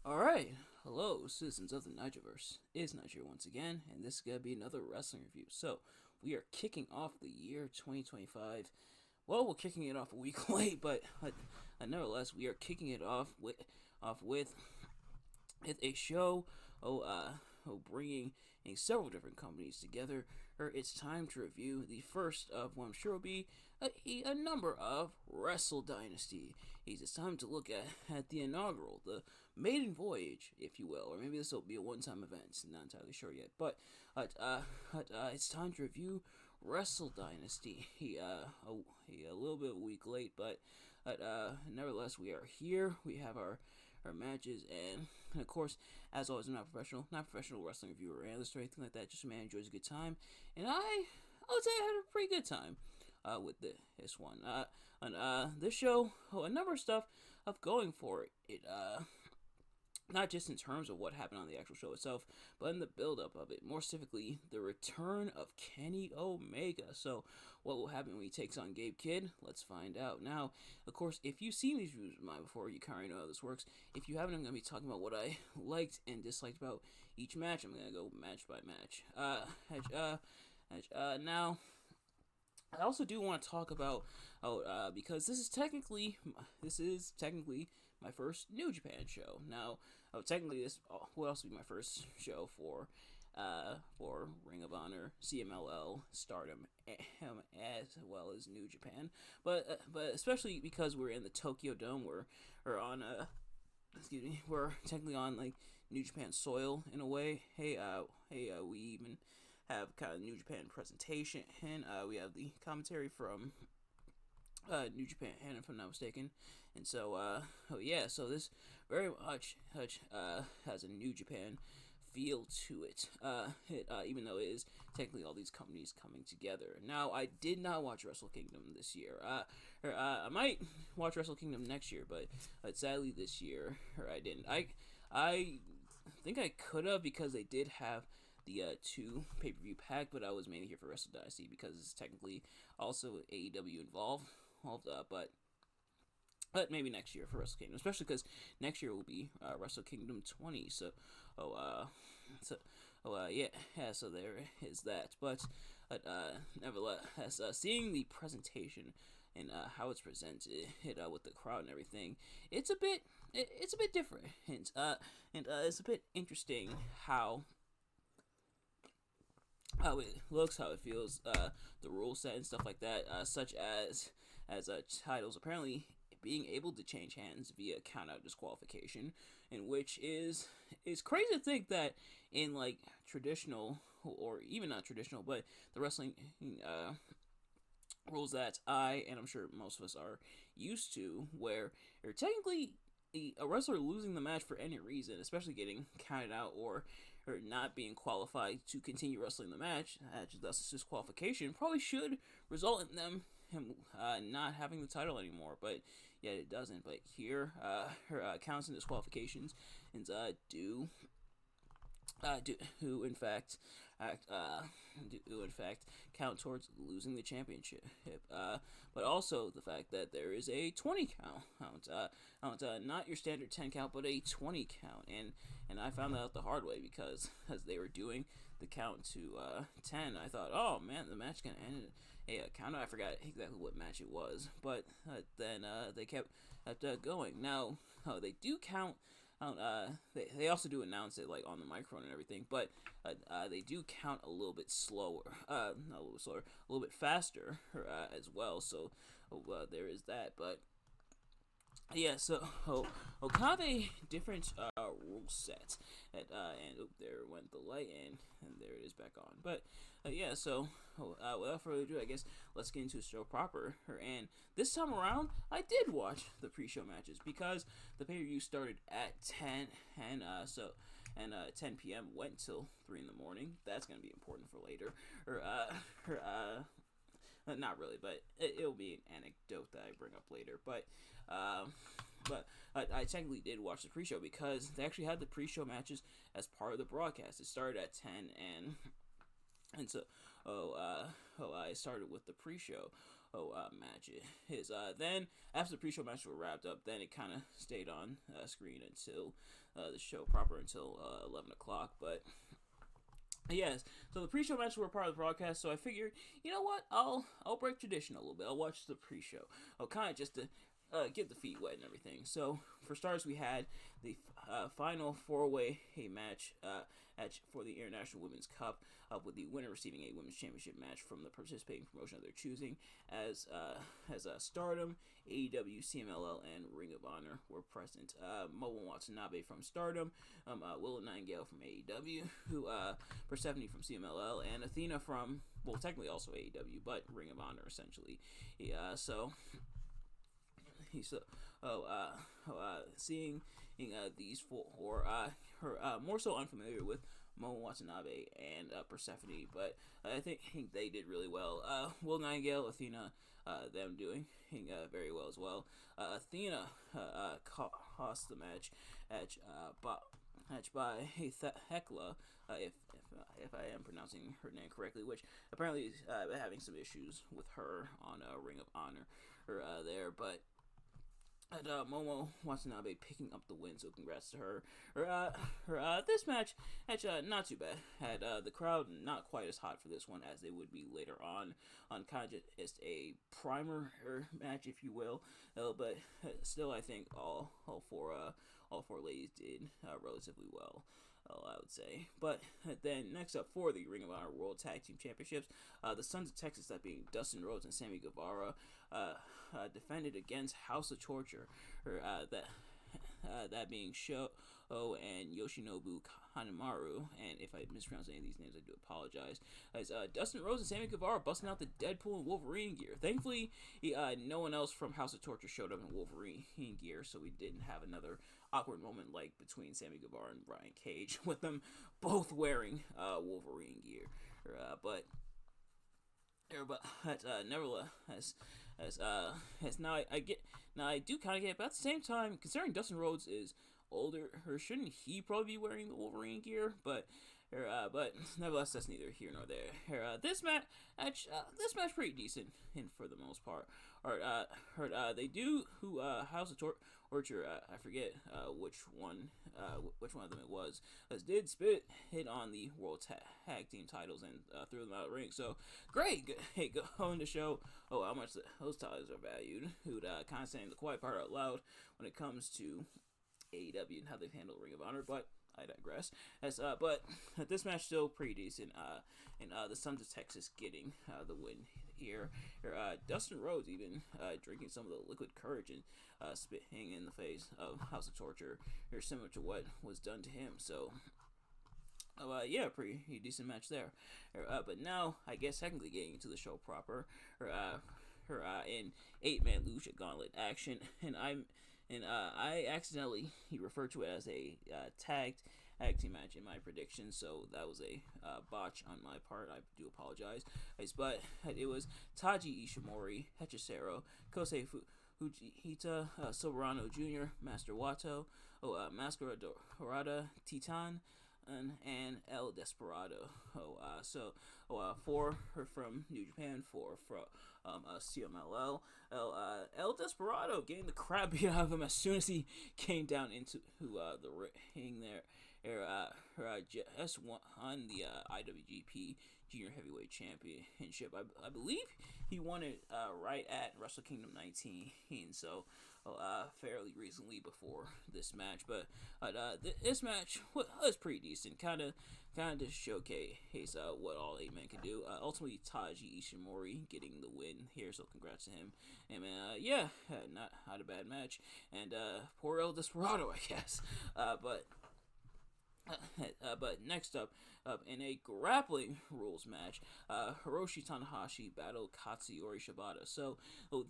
Alright, hello, citizens of the Nigelverse. It's Nigel once again, and this is going to be another wrestling review. So, we are kicking off the year 2025. Well, we're kicking it off a week late, but nevertheless, we are kicking it off with a show, bringing several different companies together. It's time to review the first of what I'm sure will be a number of Wrestle Dynasty. It's time to look at the inaugural, the maiden voyage, if you will, or maybe this will be a one-time event. Not entirely sure yet, but it's time to review Wrestle Dynasty. A little bit a week late, but nevertheless, we are here. We have our matches, and of course, as always, I'm not professional wrestling reviewer or analyst or anything like that. Just a man who enjoys a good time, and I would say I had a pretty good time with this one. On this show, a number of stuff of going for it. Not just in terms of what happened on the actual show itself, but in the build-up of it. More specifically, the return of Kenny Omega. So, what will happen when he takes on Gabe Kidd? Let's find out. Now, of course, if you've seen these reviews of mine before, you kind of know how this works. If you haven't, I'm going to be talking about what I liked and disliked about each match. I'm going to go match by match. Now, I also do want to talk about because this is technically my first New Japan show. Now, technically this will also be my first show for Ring of Honor, CMLL, Stardom, as well as New Japan. But especially because we're in the Tokyo Dome, we're technically on like New Japan soil in a way. We even have kind of New Japan presentation, and we have the commentary from New Japan, if I'm not mistaken. And so, so this very much has a New Japan feel to it. Even though it is technically all these companies coming together. Now, I did not watch Wrestle Kingdom this year. I might watch Wrestle Kingdom next year, but sadly this year, I didn't. I think I could have because they did have the two pay-per-view pack, but I was mainly here for Wrestle Dynasty because it's technically also AEW involved, but maybe next year for Wrestle Kingdom, especially because next year will be Wrestle Kingdom 20. So, so there is that. But nevertheless, seeing the presentation and how it's presented, with the crowd and everything, it's a bit different, and it's a bit interesting how it looks, how it feels, the rule set and stuff like that, such as titles apparently being able to change hands via count out disqualification, in which is crazy to think that in like traditional or even not traditional, but the wrestling rules that and I'm sure most of us are used to, where you're technically a wrestler losing the match for any reason, especially getting counted out or not being qualified to continue wrestling the match, thus disqualification, probably should result in him not having the title anymore. But yet it doesn't. But here, her counts and disqualifications and who in fact count towards losing the championship. But also the fact that there is a 20 count, not your standard 10 count, but a 20 count, and I found that out the hard way because as they were doing the count to 10, I thought, oh man, the match gonna end a count. I forgot exactly what match it was, but then they kept going. Now they do count. They also do announce it like on the microphone and everything, but they do count a little bit slower, not a little slower, a little bit faster as well. So there is that, but yeah. So kind of a different rule set, and there went the light, and there it is back on. But yeah, so without further ado, I guess let's get into the show proper. And this time around, I did watch the pre-show matches because the pay-per-view started at 10, and 10 p.m. went till 3 in the morning. That's gonna be important for later. Not really, but it'll be an anecdote that I bring up later. But I technically did watch the pre-show because they actually had the pre-show matches as part of the broadcast. It started at 10, and so I started with the pre-show. match. Then after the pre-show matches were wrapped up, then it kind of stayed on screen until the show proper until 11 o'clock. But yes, so the pre-show matches were part of the broadcast. So I figured, you know what, I'll break tradition a little bit. I'll watch the pre-show. I'll kind of just to get the feet wet and everything. So for starters, we had the final four-way match for the International Women's Cup, with the winner receiving a women's championship match from the participating promotion of their choosing, as Stardom, AEW, CMLL, and Ring of Honor were present. Momo Watanabe from Stardom, Willow Nightingale from AEW, Persephone from CMLL, and Athena from, well, technically also AEW, but Ring of Honor essentially. So he's seeing these four, her more so unfamiliar with Momo Watanabe and Persephone, but I think they did really well. Will Nightingale, Athena, them doing very well as well. Athena cost the match by Hekla, if I am pronouncing her name correctly, which apparently is having some issues with her on Ring of Honor there, but Momo Watanabe picking up the win, so congrats to her. This match, not too bad. Had the crowd not quite as hot for this one as they would be later on kind of just a primer match, if you will. But still, I think all four ladies did relatively well, I would say. But then next up for the Ring of Honor World Tag Team Championships, the Sons of Texas, that being Dustin Rhodes and Sammy Guevara, defended against House of Torture, that being Sho and Yoshinobu Kanemaru. And if I mispronounce any of these names, I do apologize. As Dustin Rhodes and Sammy Guevara busting out the Deadpool and Wolverine gear. Thankfully, no one else from House of Torture showed up in Wolverine gear, so we didn't have another awkward moment like between Sammy Guevara and Brian Cage, with them both wearing Wolverine gear. But nevertheless, as now I do kind of get, but at the same time, considering Dustin Rhodes is older, shouldn't he probably be wearing the Wolverine gear? But nevertheless, that's neither here nor there. This match pretty decent for the most part. They do House of Torture. I forget which one of them it was. Did hit on the World Tag Team titles and threw them out of the ring. So great. Hey, going to show how much those titles are valued. Who'd kind of saying the quiet part out loud when it comes to AEW and how they've handled Ring of Honor, but I digress. But this match still pretty decent. And the Sons of Texas getting the win here. Dustin Rhodes even drinking some of the liquid courage and spitting in the face of House of Torture, similar to what was done to him. So, pretty decent match there. But now, I guess technically getting into the show proper. In 8-man lucha gauntlet action, and I accidentally referred to it as a tag team match in my prediction, so that was a botch on my part. I do apologize. But it was Taji Ishimori, Hechicero, Kosei Fujita, Soberano Jr., Master Wato, Mascara Dorada, Titan, and El Desperado. Four from New Japan, four from CMLL. El Desperado getting the crap beat out of him as soon as he came down into the ring there. Just won the IWGP Junior Heavyweight Championship. I believe he won it right at Wrestle Kingdom 19, so fairly recently before this match. But this match was pretty decent. Kind of to showcase what all 8 men can do. Ultimately, Taji Ishimori getting the win here, so congrats to him. And not a bad match. And poor El Desperado, I guess. But next up in a grappling rules match, Hiroshi Tanahashi battled Katsuyori Shibata. So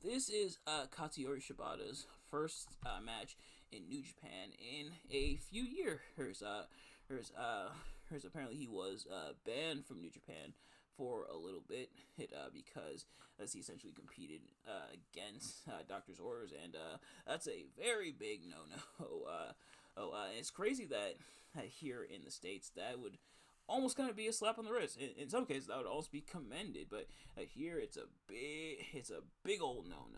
this is Katsuyori Shibata's first match in New Japan in a few years. Apparently he was banned from New Japan for a little bit because as he essentially competed against doctor's orders, and that's a very big no-no. It's crazy that here in the States that would almost gonna be a slap on the wrist. In some cases, that would almost be commended, but here it's a big old no,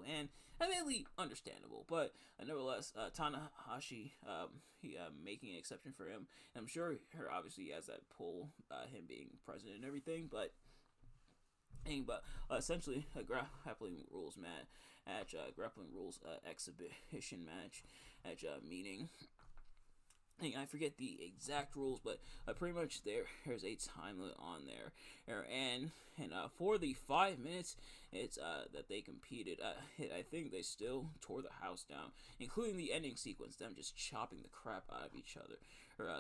and admittedly understandable. But nevertheless, Tanahashi, he making an exception for him. And I'm sure her obviously has that pull, him being president and everything, but. Essentially a grappling rules grappling rules exhibition match meeting. I forget the exact rules, but pretty much there's a time limit on there, and for the 5 minutes it's that they competed, I think they still tore the house down, including the ending sequence, them just chopping the crap out of each other.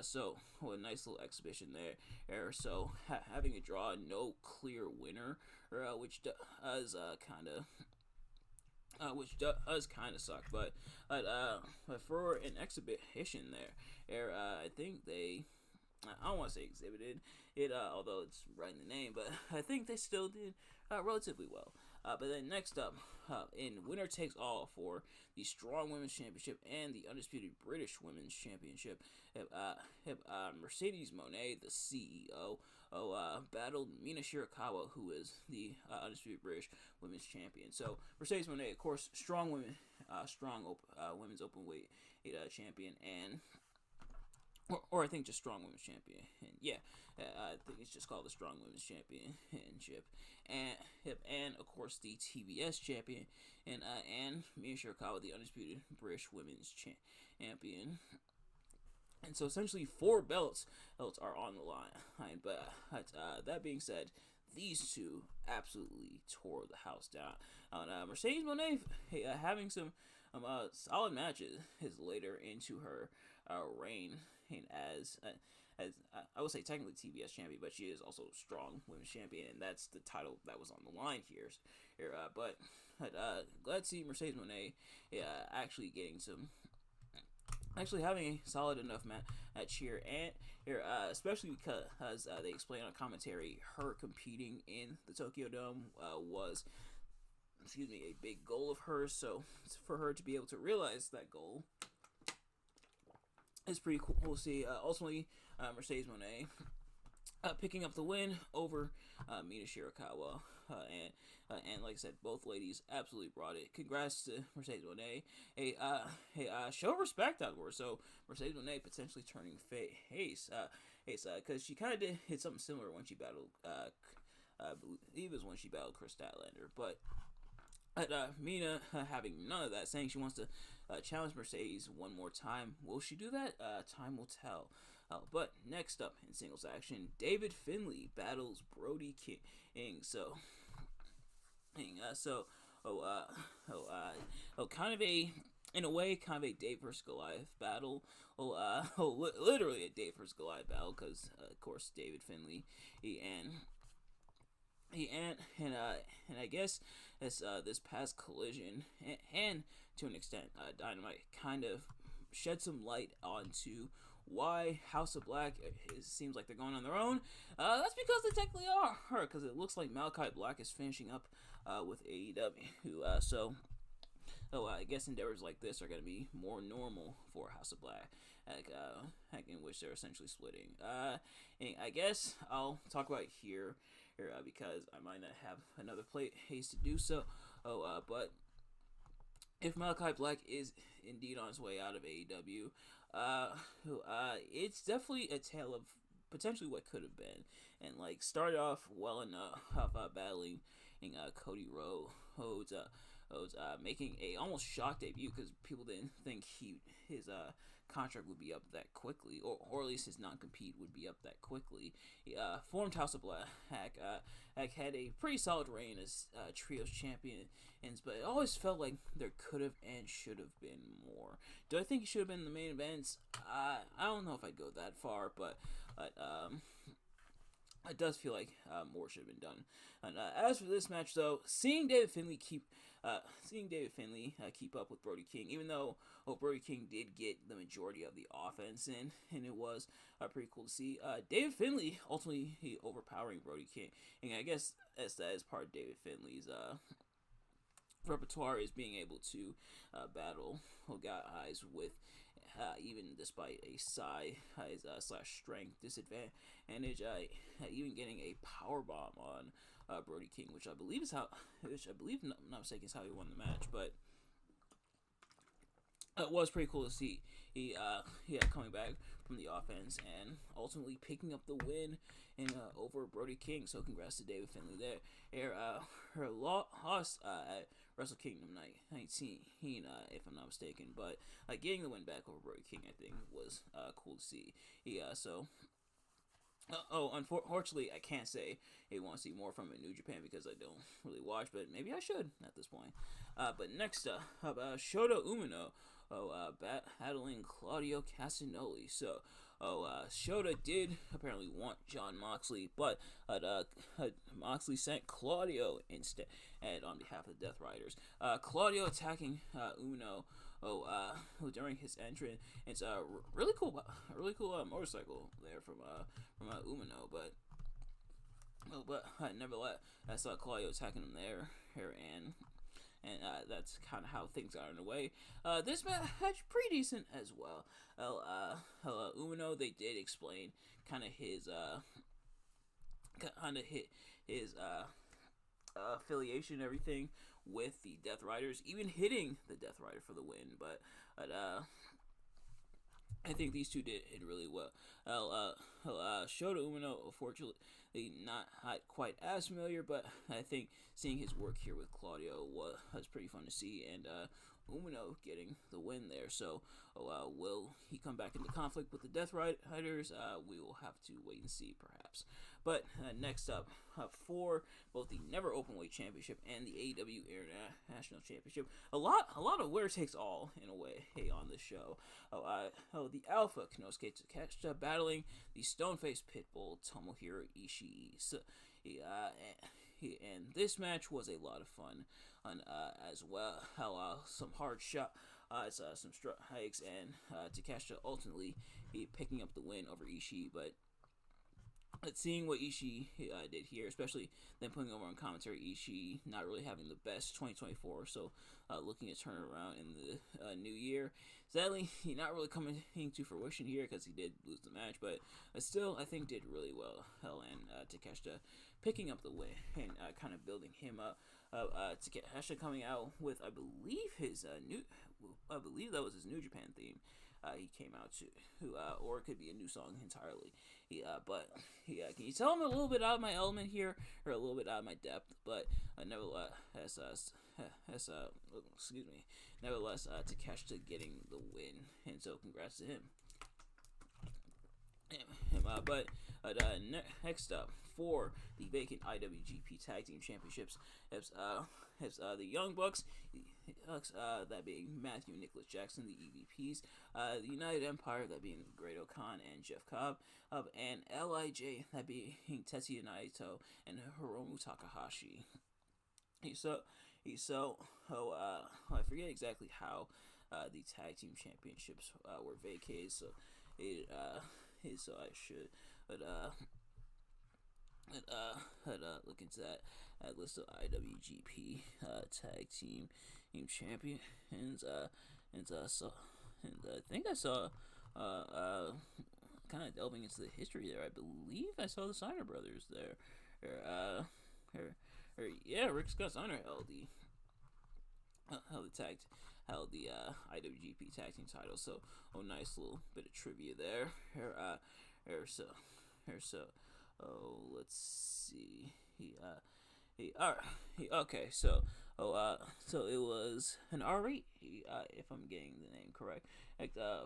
So a nice little exhibition there. So having a draw, no clear winner, which does kind of suck, but for an exhibition there, I think they, I don't want to say exhibited it, although it's right in the name, but I think they still did relatively well. But then next up, in winner takes all for the Strong Women's Championship and the Undisputed British Women's Championship, Mercedes Moné, the CEO, battled Mina Shirakawa, who is the Undisputed British Women's Champion. So Mercedes Moné, of course, women's openweight champion, and or I think just strong women's champion. And yeah, I think it's just called the Strong Women's Championship, and of course the TBS champion, and Mina Shirakawa, the Undisputed British Women's Champion. And so essentially 4 belts are on the line. But that being said, these two absolutely tore the house down. Mercedes Moné having some solid matches later into her reign, and as I would say technically TBS champion, but she is also strong women's champion, and that's the title that was on the line here. But glad to see Mercedes Moné actually having a solid enough match here, and especially because they explain on commentary her competing in the Tokyo Dome was, a big goal of hers. So for her to be able to realize that goal is pretty cool. We'll see. Ultimately, Mercedes Moné picking up the win over Mina Shirakawa, and like I said, both ladies absolutely brought it. Congrats to Mercedes Moné. Show respect outward. So Mercedes Moné potentially turning face, because she kind of did something similar when she battled, I believe it was when she battled Chris Statlander, but. Mina having none of that, saying she wants to challenge Mercedes one more time. Will she do that? Time will tell. But next up in singles action, David Finlay battles Brody King. So, kind of a, in a way, kind of a Dave versus Goliath battle. Literally a Dave versus Goliath battle, because of course David Finlay and I guess this past collision, and to an extent Dynamite, kind of shed some light onto why House of Black, it seems like they're going on their own. That's because they technically are, because it looks like Malachi Black is finishing up with AEW. So I guess endeavors like this are going to be more normal for House of Black, in which they're essentially splitting. And I guess I'll talk about it here, because I might not have another place to do so. But if Malachi Black is indeed on his way out of AEW, it's definitely a tale of potentially what could have been, and like started off well enough battling Cody Rhodes, making a almost shock debut, because people didn't think his contract would be up that quickly, or at least his non-compete would be up that quickly. Formed House of Black, had a pretty solid reign as trios champions, but it always felt like there could have and should have been more. Do I think he should have been in the main events? I don't know if I'd go that far, but it does feel like more should have been done. And as for this match, though, seeing David Finlay keep up with Brody King, even though Brody King did get the majority of the offense in, and it was pretty cool to see. David Finlay ultimately overpowering Brody King, and I guess that is part of David Finlay's repertoire, is being able to battle guys with even despite a size slash strength disadvantage, even getting a power bomb on Brody King, which I believe, not mistaken, is how he won the match. But it was pretty cool to see coming back from the offense and ultimately picking up the win over Brody King. So congrats to David Finlay there. Her loss at Wrestle Kingdom 19, if I'm not mistaken. But getting the win back over Brody King, I think, was cool to see. Unfortunately, I can't say I want to see more from New Japan because I don't really watch, but maybe I should at this point. But next up, Shota Umino, battling Claudio Castagnoli. So, Shota did apparently want Jon Moxley, but Moxley sent Claudio instead on behalf of the Death Riders. Claudio attacking Umino. During his entrance, it's a really cool motorcycle there from Umino, but nevertheless, I saw Claudio attacking him there, and that's kind of how things got underway. This match pretty decent as well. Umino, they did explain kind of his affiliation and everything with the Death Riders, even hitting the Death Rider for the win. But I think these two did really well. Shota Umino, unfortunately, not quite as familiar, but I think seeing his work here with Claudio was pretty fun to see, and Umino getting the win there. So, will he come back into conflict with the Death Riders? We will have to wait and see, perhaps. But next up, for both the Never Openweight Championship and the AEW International Championship, a lot of winner takes all in a way on this show. The Alpha Konosuke Takeshita battling the Stone-Faced Pitbull Tomohiro Ishii. So, and this match was a lot of fun as well. Some hard shot, some strikes, and Takeshita ultimately picking up the win over Ishii. But seeing what Ishii did here, especially then putting over on commentary, Ishii not really having the best 2024, so looking to turn around in the new year. Sadly, he not really coming to fruition here because he did lose the match, but still, I think did really well. And Takeshita picking up the win and kind of building him up. Takeshita coming out with, I believe that was his New Japan theme. He came out to, or it could be a new song entirely. Can you tell him a little bit out of my element here, or a little bit out of my depth? But nevertheless, Takeshita getting the win, and so congrats to him. Next up for the vacant IWGP Tag Team Championships, the Young Bucks, that being Matthew and Nicholas Jackson, the EVPs, the United Empire, that being Great-O-Khan and Jeff Cobb, and LIJ, that being Tetsuya Naito and Hiromu Takahashi. I forget exactly how the Tag Team Championships were vacated, so I should look into that list of IWGP Tag Team Champions, and I think I saw kind of delving into the history there. I believe I saw the Steiner brothers there. Rick Scott Steiner held the IWGP Tag Team title. So, nice little bit of trivia there. Let's see. So it was an R8, if I'm getting the name correct,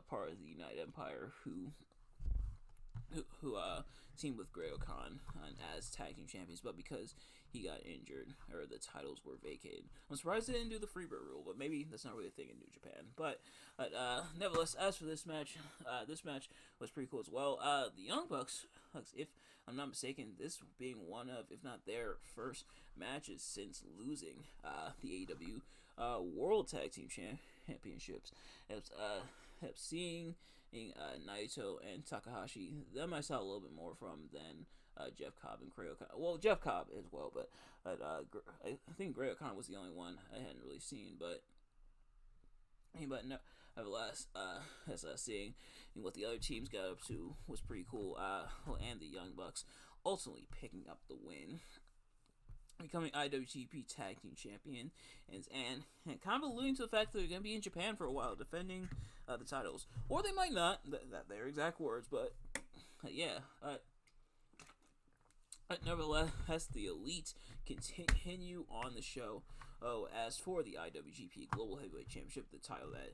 part of the United Empire who teamed with Great-O-Khan as tag team champions, but because he got injured, or the titles were vacated. I'm surprised they didn't do the Freebird rule, but maybe that's not really a thing in New Japan. But nevertheless, as for this match was pretty cool as well. The Young Bucks, if I'm not mistaken, this being one of, if not their first matches since losing the AEW World Tag Team Championships. Seeing Naito and Takahashi, them I saw a little bit more from than Jeff Cobb and Great-O-Khan. Well, Jeff Cobb as well, but I think Great-O-Khan was the only one I hadn't really seen. But nevertheless, as seeing what the other teams got up to was pretty cool. And the Young Bucks ultimately picking up the win, becoming IWGP Tag Team Champion, and kind of alluding to the fact that they're going to be in Japan for a while defending the titles. Or they might not, that their exact words, but yeah. Nevertheless, the Elite continue on the show. Oh, as for the IWGP Global Heavyweight Championship, the title that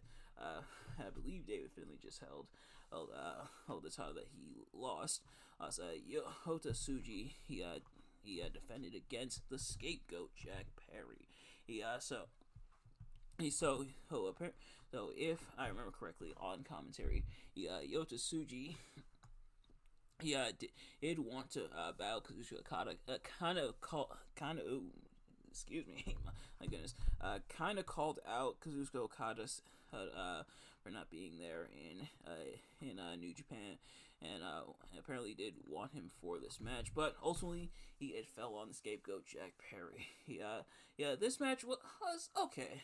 I believe David Finlay just held the title that he lost. So Yota Tsuji, he defended against the Scapegoat Jack Perry. So if I remember correctly on commentary, Yota Tsuji, did want to battle Kazuchika Okada. Excuse me, my goodness. Kind of called out Kazuchika Okada for not being there in New Japan, and apparently did want him for this match. But ultimately, it fell on the Scapegoat Jack Perry. This match was okay.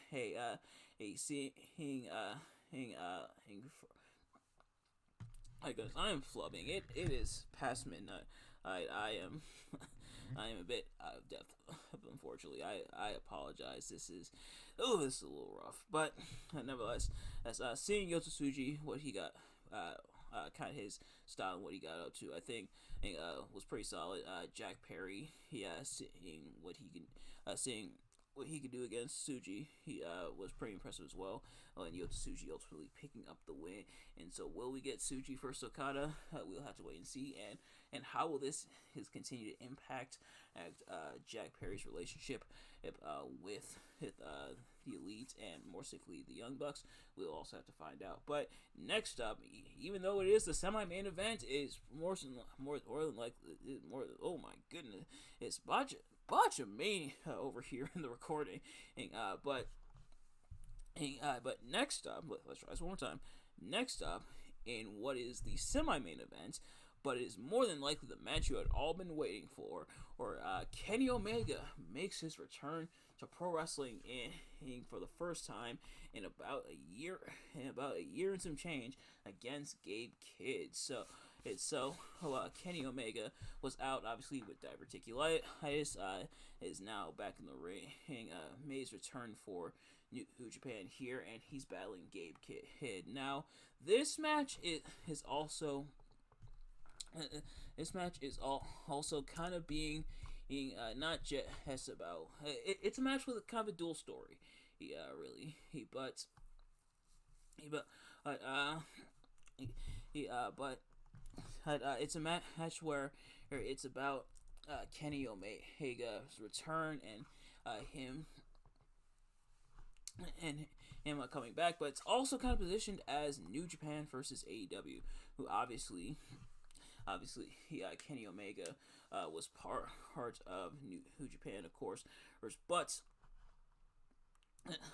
I am flubbing. It is past midnight. I am I am a bit out of depth. Unfortunately, I apologize. This is a little rough, but nevertheless, as seeing Yota Tsuji, what he got, kind of his style and what he got up to, I think was pretty solid. Jack Perry, seeing what he could do against Tsuji, he was pretty impressive as well. And Yota Tsuji ultimately picking up the win. And so, will we get Tsuji versus Okada? We'll have to wait and see. And how will this continue to impact Jack Perry's relationship with the Elite and more specifically the Young Bucks? We'll also have to find out. But next up, even though it is the semi-main event, is more than likely oh my goodness, it's Botchamania over here in the recording. But next up, let's try this one more time. Next up, in what is the semi-main event, but it is more than likely the match you had all been waiting for, or Kenny Omega makes his return to pro wrestling for the first time in about a year and some change against Gabe Kidd. Kenny Omega was out obviously with diverticulitis. Is now back in the ring. Made his return for New Japan here, and he's battling Gabe Kidd. Now, this match is also also kind of being not just about it's a match with kind of a dual story. It's a match where it's about Kenny Omega's return and him coming back, but it's also kind of positioned as New Japan versus AEW, who obviously Kenny Omega was part of New Japan, of course, but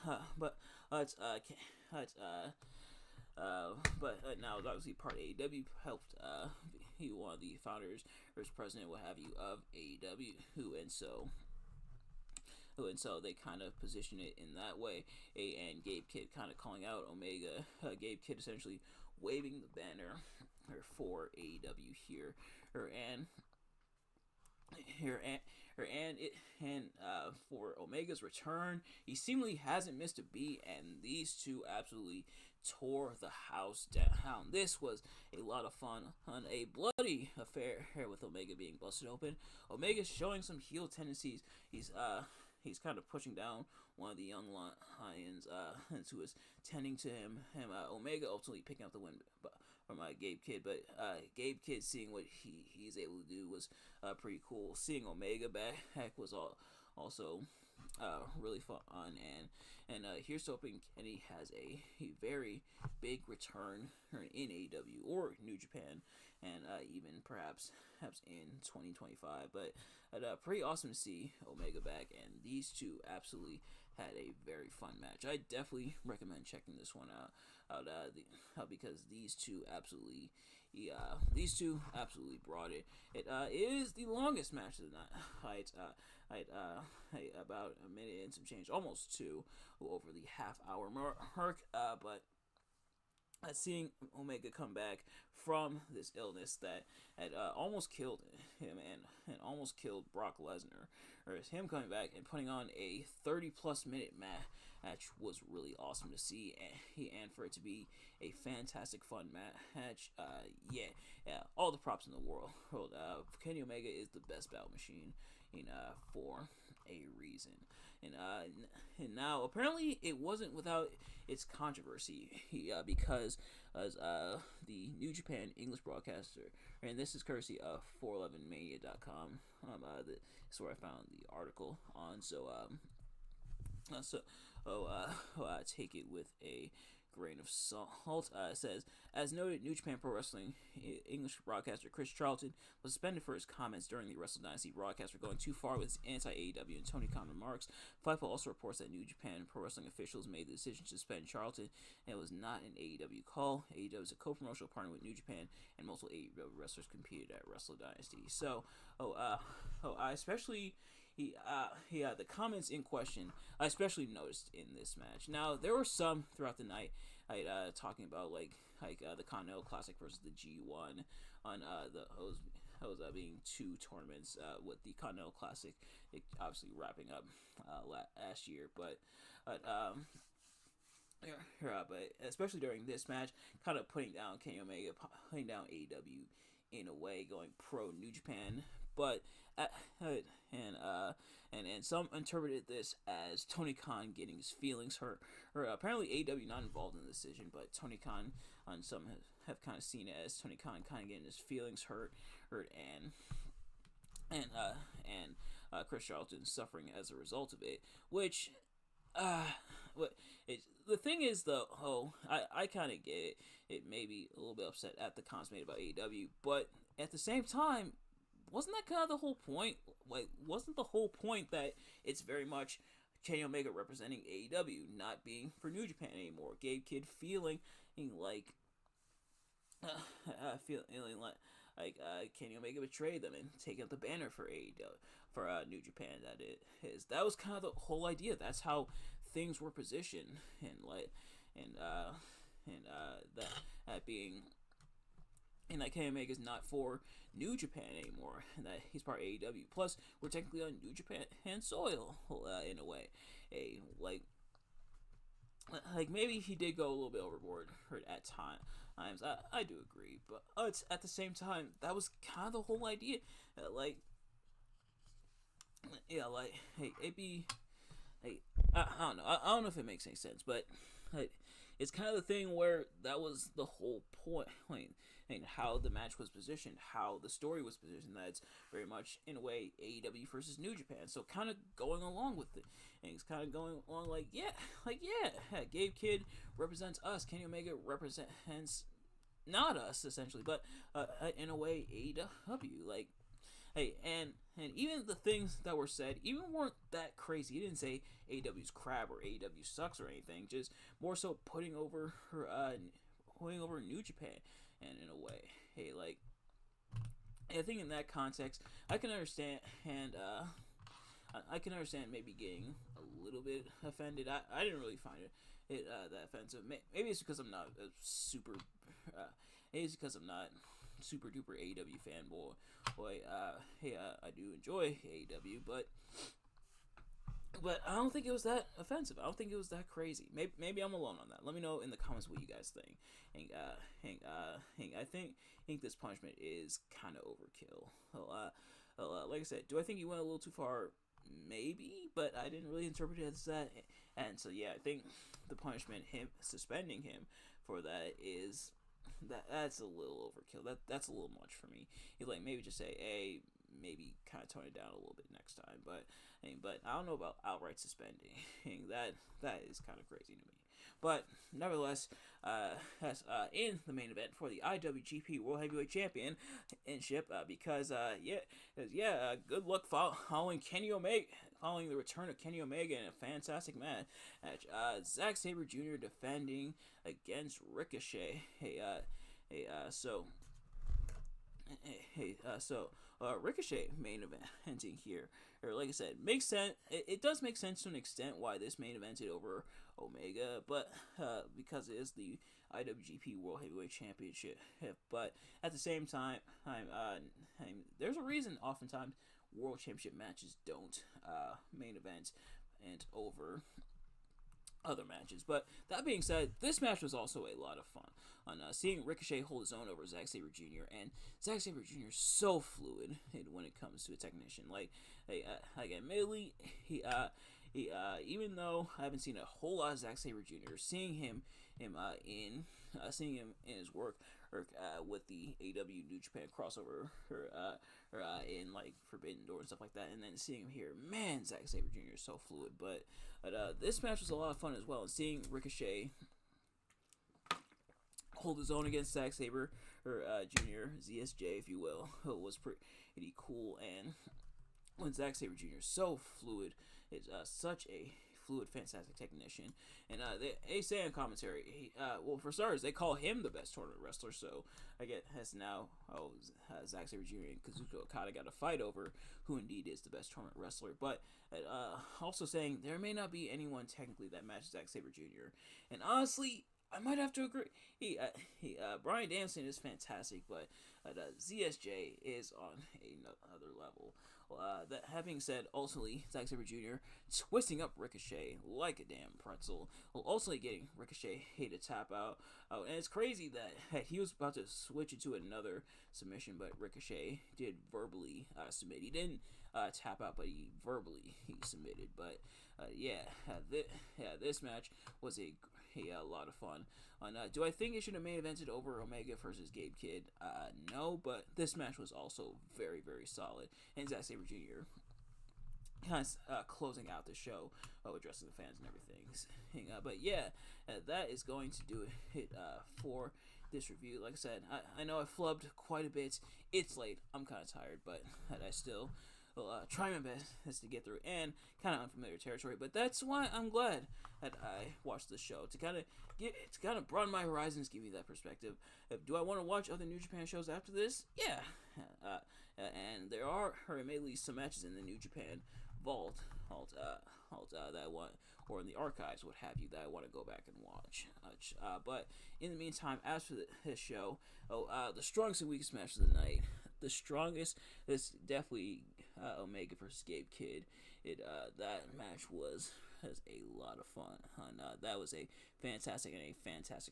now it's obviously part of AEW. Helped he one of the founders or president, what have you, of AEW, and so they kind of position it in that way. And Gabe Kidd kind of calling out Omega. Gabe Kidd essentially waving the banner for AEW here, for Omega's return. He seemingly hasn't missed a beat, and these two absolutely tore the house down. This was a lot of fun on a bloody affair with Omega being busted open. Omega showing some heel tendencies. He's kind of pushing down one of the young lions who is tending to him. Omega ultimately picking up the win from Gabe Kidd, but Gabe Kidd seeing what he's able to do was pretty cool. Seeing Omega back was also really fun, and here's hoping Kenny has a very big return in AEW or New Japan, and even perhaps in 2025. But pretty awesome to see Omega back, and these two absolutely had a very fun match. I definitely recommend checking this one out because these two absolutely brought it. It is the longest match of the night. About a minute and some change, almost two, over the half-hour mark. But seeing Omega come back from this illness that had almost killed him and almost killed Brock Lesnar, or him coming back and putting on a 30-plus-minute match was really awesome to see, and for it to be a fantastic, fun match. Yeah, all the props in the world. Kenny Omega is the best battle machine, for a reason. And now apparently it wasn't without its controversy, because the New Japan English broadcaster, and this is courtesy of 411mania.com. This is where I found the article on. Take it with a grain of salt. It says, as noted, New Japan Pro Wrestling English broadcaster Chris Charlton was suspended for his comments during the Wrestle Dynasty broadcast for going too far with his anti-AEW and Tony Khan remarks. Fightful also reports that New Japan Pro Wrestling officials made the decision to suspend Charlton, and it was not an AEW call. AEW is a co-promotional partner with New Japan, and multiple AEW wrestlers competed at Wrestle Dynasty. So, I especially... the comments in question, I especially noticed in this match. Now, there were some throughout the night, talking about the Continental Classic versus the G1 on those being two tournaments, with the Continental Classic obviously wrapping up last year, but especially during this match, kind of putting down Kenny Omega, putting down AEW in a way, going pro New Japan, but and some interpreted this as Tony Khan getting his feelings hurt, or apparently AEW not involved in the decision, but Tony Khan, on some have kind of seen it as Tony Khan kind of getting his feelings hurt, and Chris Charlton suffering as a result of it, which the thing is though, I kind of get it. It may be a little bit upset at the comments made about AEW, but at the same time, wasn't that kind of the whole point? Wasn't the whole point that it's very much Kenny Omega representing AEW, not being for New Japan anymore? Gabe Kidd feeling like Kenny Omega betrayed them and taking up the banner for AEW, for New Japan. That was kind of the whole idea. That's how things were positioned, that being. And that Kenny Omega is not for New Japan anymore, and that he's part of AEW. Plus, we're technically on New Japan soil, in a way. Maybe he did go a little bit overboard at times. I do agree, but at the same time, that was kind of the whole idea. I don't know. I don't know if it makes any sense, but it's kind of the thing where that was the whole point. And how the match was positioned, how the story was positioned, that's very much, in a way, AEW versus New Japan. So kind of going along with it. And he's kind of going along Gabe Kidd represents us. Kenny Omega represents not us, essentially, but in a way, AEW. And even the things that were said even weren't that crazy. He didn't say AEW's crap or AEW sucks or anything. Just more so putting over New Japan. And in a way, I think in that context, I can understand, and I can understand maybe getting a little bit offended. I didn't really find it that offensive. Maybe it's because I'm not a super. Maybe it's because I'm not super duper AEW fanboy. I do enjoy AEW, but I don't think it was that offensive. I don't think it was that crazy. Maybe I'm alone on that. Let me know in the comments what you guys think. I think this punishment is kind of overkill. Like I said, do I think he went a little too far? Maybe, but I didn't really interpret it as that. And so yeah, I think the punishment, him suspending him for that's a little overkill. That's a little much for me. Maybe just say, hey, maybe kind of tone it down a little bit next time. But I don't know about outright suspending. That is kind of crazy to me. But nevertheless, in the main event for the IWGP World Heavyweight Championship, because good luck following the return of Kenny Omega in a fantastic match. Zack Sabre Jr. defending against Ricochet. Ricochet main eventing here, or like I said, makes sense. It does make sense to an extent why this main evented over Omega, but because it is the IWGP World Heavyweight Championship. But at the same time, there's a reason oftentimes World Championship matches don't main event and over other matches. But that being said, this match was also a lot of fun. On seeing Ricochet hold his own over Zack Sabre Jr. and Zack Sabre Jr. is so fluid when it comes to a technician. Like admittedly, he even though I haven't seen a whole lot of Zack Sabre Jr., seeing him in his work with the AW New Japan crossover or in like Forbidden Door and stuff like that, and then seeing him here, man, Zack Sabre Jr. is so fluid. But this match was a lot of fun as well, and seeing Ricochet hold his own against Zack Sabre Jr., ZSJ, if you will, was pretty cool. And when Zack Sabre Jr. is so fluid, is such a fluid, fantastic technician. And they say in commentary, well, for starters, they call him the best tournament wrestler. So I guess now, Zack Sabre Jr. and Kazuchika Okada got a fight over who indeed is the best tournament wrestler. But also saying there may not be anyone technically that matches Zack Sabre Jr. And honestly, I might have to agree. Bryan Danielson is fantastic, but ZSJ is on another level. That having said, ultimately, Zack Sabre Jr. twisting up Ricochet like a damn pretzel, ultimately getting Ricochet to tap out. And it's crazy that he was about to switch into another submission, but Ricochet did verbally submit. He didn't tap out, but he verbally submitted. But this match was a lot of fun. Do I think it should have main evented over Omega versus Gabe Kidd? No, but this match was also very, very solid. And Zack Sabre Jr. kind of closing out the show, addressing the fans and everything. But yeah, that is going to do it for this review. Like I said, I know I flubbed quite a bit. It's late. I'm kind of tired, but I still will try my best to get through, and kind of unfamiliar territory. But that's why I'm glad that I watched the show, to kind of broaden my horizons, give me that perspective. Do I want to watch other New Japan shows after this? Yeah, and there are admittedly some matches in the New Japan vault that I want, or in the archives, what have you, that I want to go back and watch. But in the meantime, as for this show, the strongest and weakest match of the night. The strongest is definitely Omega versus Gabe Kidd. That match was a lot of fun. That was a fantastic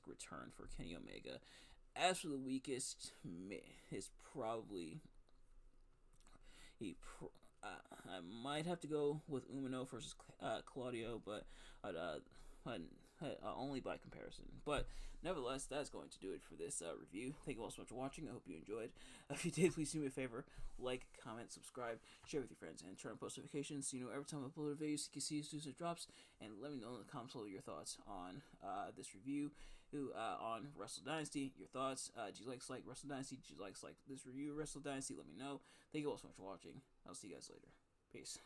return for Kenny Omega. As for the weakest, is probably I might have to go with Umino versus Claudio, but only by comparison. But nevertheless, that's going to do it for this review. Thank you all so much for watching. I hope you enjoyed. If you did, please do me a favor: like, comment, subscribe, share with your friends, and turn on post notifications so you know every time I upload a video, so you can see as soon as it drops. And let me know in the comments below your thoughts on this review. On Wrestle Dynasty, your thoughts. Do you like Wrestle Dynasty? Do you like this review of Wrestle Dynasty? Let me know. Thank you all so much for watching. I'll see you guys later. Peace.